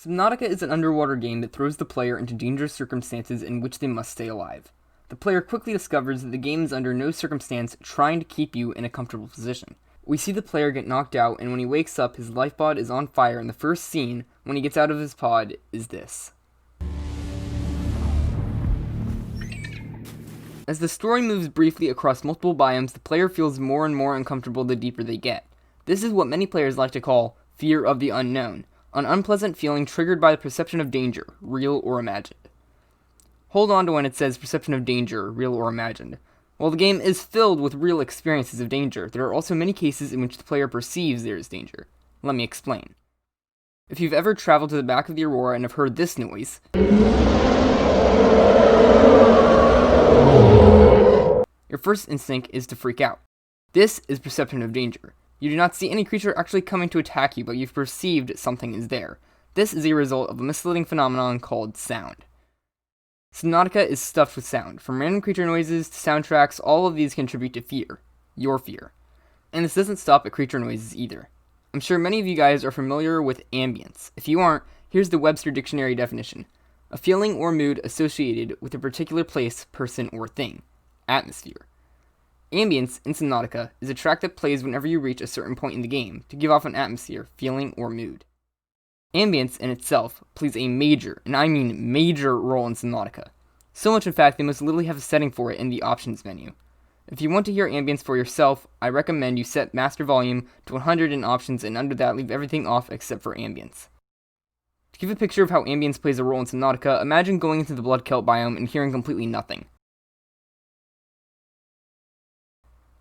Subnautica is an underwater game that throws the player into dangerous circumstances in which they must stay alive. The player quickly discovers that the game is under no circumstance trying to keep you in a comfortable position. We see the player get knocked out, and when he wakes up, his life pod is on fire, and the first scene, when he gets out of his pod, is this. As the story moves briefly across multiple biomes, the player feels more and more uncomfortable the deeper they get. This is what many players like to call fear of the unknown, an unpleasant feeling triggered by the perception of danger, real or imagined. Hold on to when it says perception of danger, real or imagined. While the game is filled with real experiences of danger, there are also many cases in which the player perceives there is danger. Let me explain. If you've ever traveled to the back of the Aurora and have heard this noise, your first instinct is to freak out. This is perception of danger. You do not see any creature actually coming to attack you, but you've perceived something is there. This is a result of a misleading phenomenon called sound. Subnautica is stuffed with sound. From random creature noises to soundtracks, all of these contribute to fear. Your fear. And this doesn't stop at creature noises either. I'm sure many of you guys are familiar with ambience. If you aren't, here's the Webster Dictionary definition. A feeling or mood associated with a particular place, person, or thing. Atmosphere. Ambience in Subnautica is a track that plays whenever you reach a certain point in the game to give off an atmosphere, feeling, or mood. Ambience in itself plays a major, and I mean major, role in Subnautica. So much in fact they must literally have a setting for it in the options menu. If you want to hear ambience for yourself, I recommend you set master volume to 100 in options, and under that leave everything off except for ambience. To give a picture of how ambience plays a role in Subnautica, imagine going into the blood kelp biome and hearing completely nothing.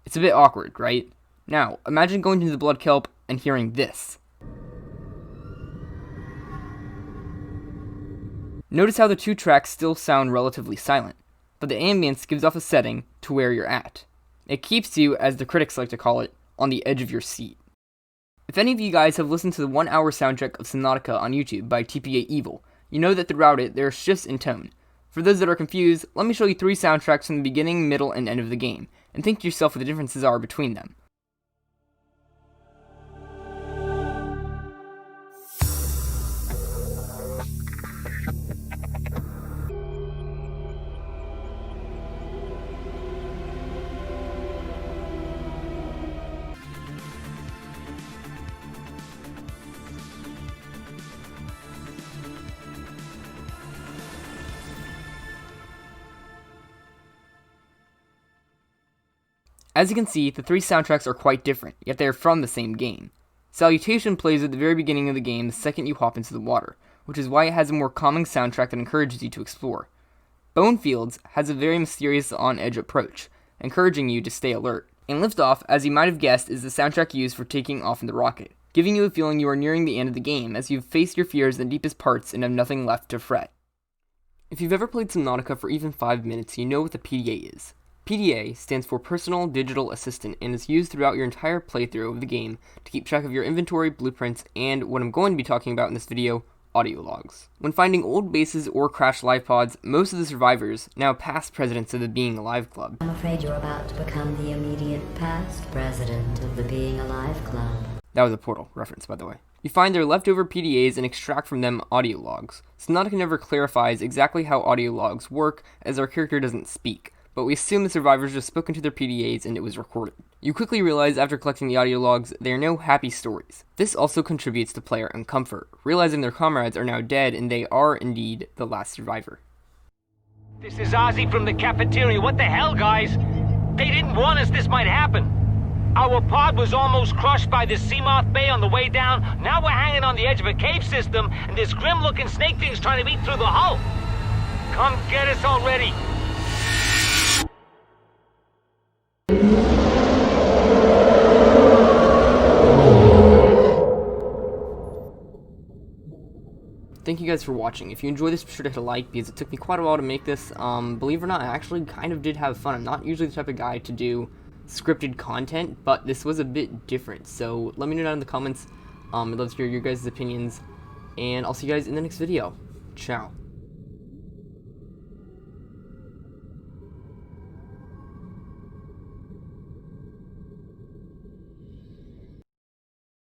It's a bit awkward, right? Now, imagine going into the blood kelp and hearing this. Notice how the two tracks still sound relatively silent, but the ambience gives off a setting to where you're at. It keeps you, as the critics like to call it, on the edge of your seat. If any of you guys have listened to the 1-hour soundtrack of Subnautica on YouTube by TPA Evil, you know that throughout it there are shifts in tone. For those that are confused, let me show you 3 soundtracks from the beginning, middle, and end of the game, and think to yourself what the differences are between them. As you can see, the 3 soundtracks are quite different, yet they are from the same game. Salutation plays at the very beginning of the game the second you hop into the water, which is why it has a more calming soundtrack that encourages you to explore. Bonefields has a very mysterious on-edge approach, encouraging you to stay alert. And Liftoff, as you might have guessed, is the soundtrack used for taking off in the rocket, giving you a feeling you are nearing the end of the game as you've faced your fears in the deepest parts and have nothing left to fret. If you've ever played Subnautica for even 5 minutes, you know what the PDA is. PDA stands for Personal Digital Assistant and is used throughout your entire playthrough of the game to keep track of your inventory, blueprints, and what I'm going to be talking about in this video, audio logs. When finding old bases or crashed life pods, most of the survivors, now past presidents of the Being Alive Club. I'm afraid you're about to become the immediate past president of the Being Alive Club. That was a Portal reference, by the way. You find their leftover PDAs and extract from them audio logs. Subnautica never clarifies exactly how audio logs work, as our character doesn't speak, but we assume the survivors just spoke into their PDAs and it was recorded. You quickly realize after collecting the audio logs, they are no happy stories. This also contributes to player uncomfort, realizing their comrades are now dead and they are indeed the last survivor. This is Ozzy from the cafeteria. What the hell, guys? They didn't warn us this might happen. Our pod was almost crushed by this Seamoth Bay on the way down. Now we're hanging on the edge of a cave system, and this grim-looking snake thing's trying to eat through the hull. Come get us already. Thank you guys for watching. If you enjoyed this, be sure to hit a like, because it took me quite a while to make this. Believe it or not, I actually kind of did have fun. I'm not usually the type of guy to do scripted content, but this was a bit different. So let me know down in the comments. I'd love to hear your guys' opinions, and I'll see you guys in the next video. Ciao.